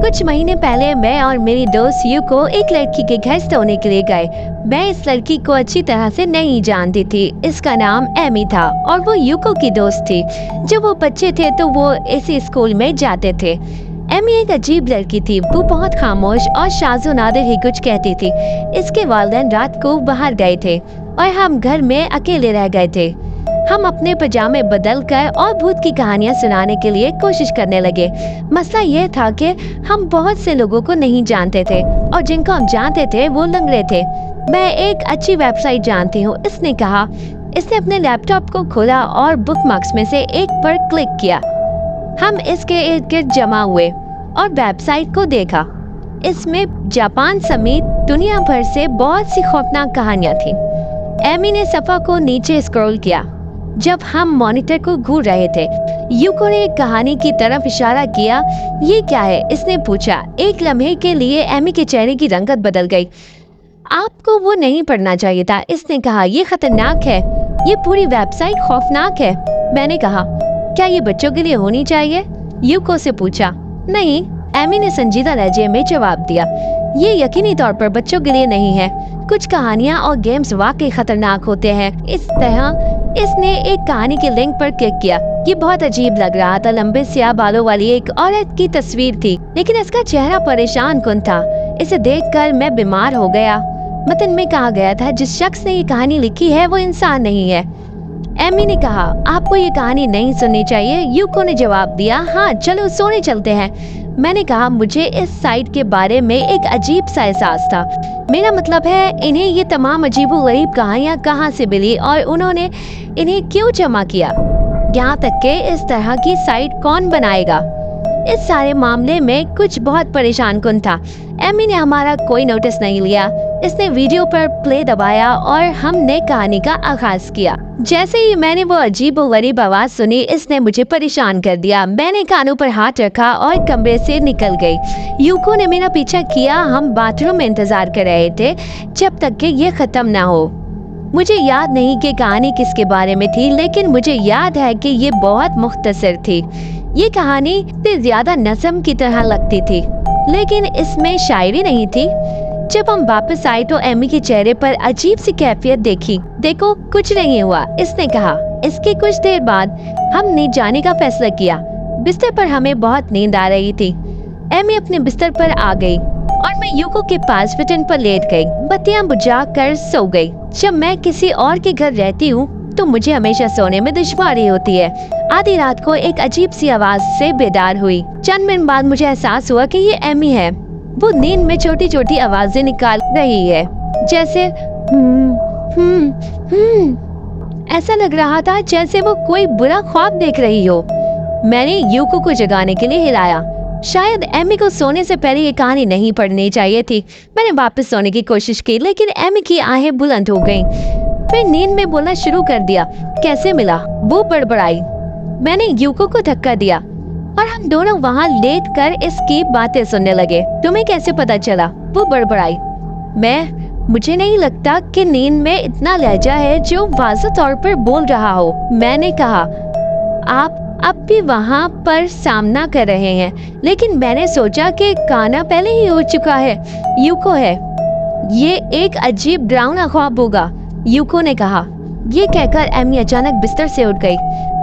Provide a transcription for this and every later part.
कुछ महीने पहले मैं और मेरी दोस्त यूको एक लड़की के घर सोने के लिए गए। मैं इस लड़की को अच्छी तरह से नहीं जानती थी। इसका नाम एमी था और वो यूको की दोस्त थी। जब वो बच्चे थे तो वो इसी स्कूल में जाते थे। एमी एक अजीब लड़की थी। वो बहुत खामोश और शाज़ो नादिर ही कुछ कहती थी। इसके वालिदैन रात को बाहर गए थे और हम घर में अकेले रह गए थे। हम अपने पजामे बदल कर और भूत की कहानियां सुनाने के लिए कोशिश करने लगे। मसला ये था कि हम बहुत से लोगों को नहीं जानते थे और जिनको हम जानते थे वो लंगड़े थे। मैं एक अच्छी वेबसाइट जानती हूँ, इसने कहा। इसने अपने लैपटॉप को खोला और बुकमार्क्स में से एक पर क्लिक किया। हम इसके इर्द गिर्द जमा हुए और वेबसाइट को देखा। इसमें जापान समेत दुनिया भर से बहुत सी खौफनाक कहानियां थी। एमी ने सफ़ा को नीचे स्क्रॉल किया जब हम मॉनिटर को घूर रहे थे। यूको ने एक कहानी की तरफ इशारा किया। ये क्या है? इसने पूछा। एक लम्हे के लिए एमी के चेहरे की रंगत बदल गई। आपको वो नहीं पढ़ना चाहिए था, इसने कहा। ये खतरनाक है। ये पूरी वेबसाइट खौफनाक है। मैंने कहा, क्या ये बच्चों के लिए होनी चाहिए? यूको से पूछा। नहीं, एमी ने संजीदा लहजे में जवाब दिया। ये यकीनी तौर पर बच्चों के लिए नहीं है। कुछ कहानियाँ और गेम्स वाकई खतरनाक होते हैं। इस तरह इसने एक कहानी के लिंक पर क्लिक किया। ये बहुत अजीब लग रहा था। लंबे स्याह बालों वाली एक औरत की तस्वीर थी, लेकिन इसका चेहरा परेशान कुन था। इसे देखकर मैं बीमार हो गया। मतन में कहा गया था, जिस शख्स ने ये कहानी लिखी है वो इंसान नहीं है। एमी ने कहा, आपको ये कहानी नहीं सुननी चाहिए। यूको ने जवाब दिया, हाँ चलो सोने चलते हैं। मैंने कहा, मुझे इस साइट के बारे में एक अजीब सा एहसास था। मेरा मतलब है, इन्हें ये तमाम अजीबोगरीब कहानियाँ कहाँ से मिली और उन्होंने इन्हें क्यों जमा किया? यहाँ तक कि इस तरह की साइट कौन बनाएगा? इस सारे मामले में कुछ बहुत परेशान कुन था। एमी ने हमारा कोई नोटिस नहीं लिया। इसने वीडियो पर प्ले दबाया और हमने कहानी का आगाज किया। जैसे ही मैंने वो अजीबोगरीब आवाज सुनी, इसने मुझे परेशान कर दिया। मैंने कानों पर हाथ रखा और कमरे से निकल गई। यूको ने मेरा पीछा किया। हम बाथरूम में इंतजार कर रहे थे जब तक कि ये खत्म ना हो। मुझे याद नहीं कि कहानी किसके बारे में थी, लेकिन मुझे याद है कि ये बहुत मुख्तसर थी। ये कहानी से ज्यादा नज़म की तरह लगती थी, लेकिन इसमें शायरी नहीं थी। जब हम वापस आए तो एमी के चेहरे पर अजीब सी कैफियत देखी। देखो, कुछ नहीं हुआ, इसने कहा। इसके कुछ देर बाद हमने जाने का फैसला किया। बिस्तर पर हमें बहुत नींद आ रही थी। एमी अपने बिस्तर पर आ गई और मैं यूको के पास फिटन पर लेट गई। बत्तियां बुझा कर सो गई। जब मैं किसी और के घर रहती हूँ तो मुझे हमेशा सोने में दुश्वारी होती है। आधी रात को एक अजीब सी आवाज से बेदार हुई। चंद मिनट बाद मुझे एहसास हुआ कि ये एमी है। वो नींद में छोटी छोटी आवाजें निकाल रही है, जैसे ऐसा लग रहा था जैसे वो कोई बुरा ख्वाब देख रही हो। मैंने यूको को जगाने के लिए हिलाया। शायद एमी को सोने से पहले ये कहानी नहीं पढ़नी चाहिए थी। मैंने वापस सोने की कोशिश की, लेकिन एमी की आहें बुलंद हो गईं। फिर नींद में बोलना शुरू कर दिया। कैसे मिला? वो बड़बड़ाई। मैंने यूको को धक्का दिया और हम दोनों वहाँ लेट कर इसकी बातें सुनने लगे। तुम्हें कैसे पता चला? वो बड़बड़ाई। मुझे नहीं लगता कि नींद में इतना लहजा है जो वाज़ेह तौर पर बोल रहा हो। मैंने कहा, आप अब भी वहाँ पर सामना कर रहे हैं, लेकिन मैंने सोचा कि खाना पहले ही हो चुका है। यूको है, ये एक अजीब डरावना ख्वाब होगा, यूको ने कहा। ये कहकर एमी अचानक बिस्तर से उठ गई।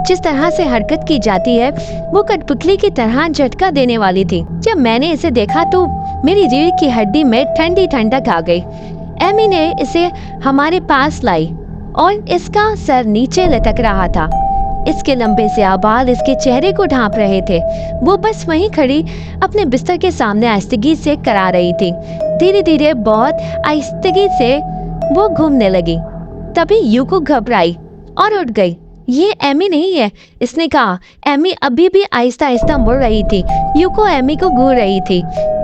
जिस तरह से हरकत की जाती है वो कठपुतली की तरह झटका देने वाली थी। जब मैंने इसे देखा तो मेरी रीढ़ की हड्डी में ठंडी ठंडक आ गई। एमी ने इसे हमारे पास लाई और इसका सर नीचे लटक रहा था। इसके लंबे से बाल इसके चेहरे को ढांप रहे थे। वो बस वहीं खड़ी अपने बिस्तर के सामने आहिस्तगी से करा रही थी। धीरे धीरे बहुत आहिस्तगी से वो घूमने लगी। तभी यूको घबराई और उठ गई। ये एमी नहीं है, इसने कहा। एमी अभी भी आहिस्ता आहिस्ता मुड़ रही थी। यूको एमी को घूर रही थी।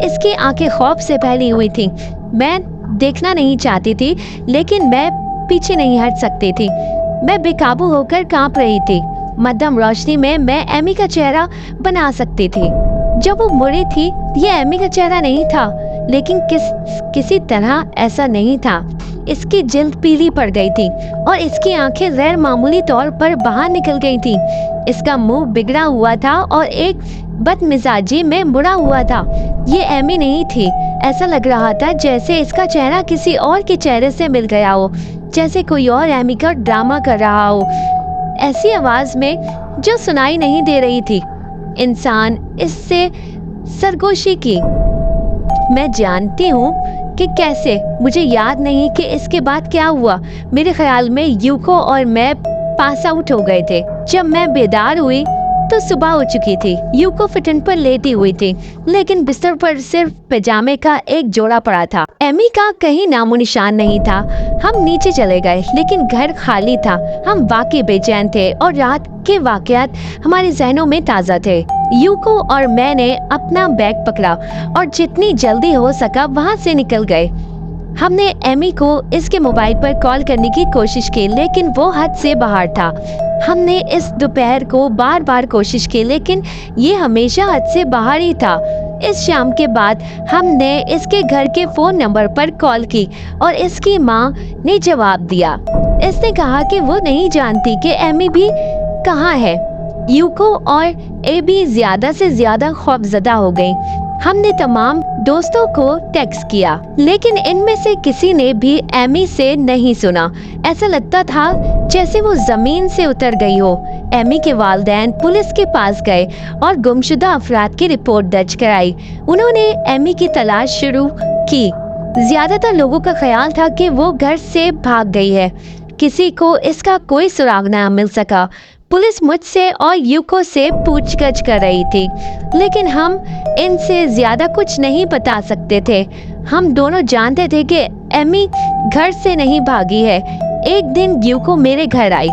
इसकी आंखें खौफ से फैली हुई थी। मैं देखना नहीं चाहती थी, लेकिन मैं पीछे नहीं हट सकती थी। मैं बेकाबू होकर कांप रही थी। मध्यम रोशनी में मैं एमी का चेहरा बना सकती थी। जब वो मुड़ी थी, ये एमी का चेहरा नहीं था, लेकिन किसी तरह ऐसा नहीं था। इसकी जिल्द पीली पड़ गई थी और इसकी आंखें गैर मामूली तौर पर बाहर निकल गई थी। इसका मुंह बिगड़ा हुआ था और एक बदमिजाजी में मुड़ा हुआ था। ये एमी नहीं थी। ऐसा लग रहा था जैसे इसका चेहरा किसी और के चेहरे से मिल गया हो, जैसे कोई और एमी का ड्रामा कर रहा हो, ऐसी आवाज में जो सुनाई नहीं दे रही थी। इंसान इससे सरगोशी की। मैं जानती हूँ कि कैसे, मुझे याद नहीं कि इसके बाद क्या हुआ। मेरे ख्याल में यूको और मैं पास आउट हो गए थे। जब मैं बेदार हुई तो सुबह हो चुकी थी। यूको फिटन पर लेटी हुई थी, लेकिन बिस्तर पर सिर्फ पैजामे का एक जोड़ा पड़ा था। एमी का कहीं नामो निशान नहीं था। हम नीचे चले गए, लेकिन घर खाली था। हम वाकई बेचैन थे और रात के वाकयात हमारे जहनों में ताज़ा थे। यूको और मैंने अपना बैग पकड़ा और जितनी जल्दी हो सका वहाँ से निकल गए। हमने एमी को इसके मोबाइल पर कॉल करने की कोशिश की, लेकिन वो हद से बाहर था। हमने इस दोपहर को बार बार कोशिश की, लेकिन ये हमेशा हद से बाहर ही था। इस शाम के बाद हमने इसके घर के फ़ोन नंबर पर कॉल की और इसकी माँ ने जवाब दिया। इसने कहा कि वो नहीं जानती कि एमी भी कहाँ है। यूको और एबी ज़्यादा से ज़्यादा खौफजदा हो गई। हमने तमाम दोस्तों को टेक्स्ट किया, लेकिन इनमें से किसी ने भी एमी से नहीं सुना। ऐसा लगता था जैसे वो जमीन से उतर गई हो। एमी के वालिदैन पुलिस के पास गए और गुमशुदा अफराद की रिपोर्ट दर्ज कराई। उन्होंने एमी की तलाश शुरू की। ज्यादातर लोगों का ख्याल था कि वो घर से भाग गई है। किसी को इसका कोई सुराग न मिल सका। पुलिस मुझसे और यूको से पूछताछ कर रही थी, लेकिन हम इनसे ज्यादा कुछ नहीं बता सकते थे। हम दोनों जानते थे कि एमी घर से नहीं भागी है। एक दिन यूको मेरे घर आई।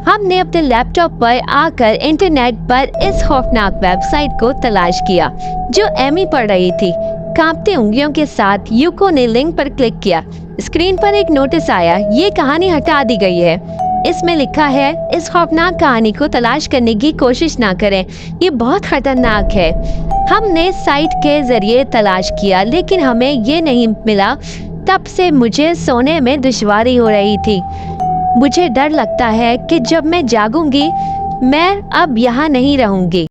हमने अपने लैपटॉप पर आकर इंटरनेट पर इस खौफनाक वेबसाइट को तलाश किया जो एमी पढ़ रही थी। कांपती उंगलियों के साथ यूको ने लिंक पर क्लिक किया। स्क्रीन पर एक नोटिस आया। ये कहानी हटा दी गई है। इसमें लिखा है, इस खौफनाक कहानी को तलाश करने की कोशिश ना करें, ये बहुत खतरनाक है। हमने साइट के जरिए तलाश किया, लेकिन हमें ये नहीं मिला। तब से मुझे सोने में दुश्वारी हो रही थी। मुझे डर लगता है कि जब मैं जागूंगी मैं अब यहाँ नहीं रहूंगी।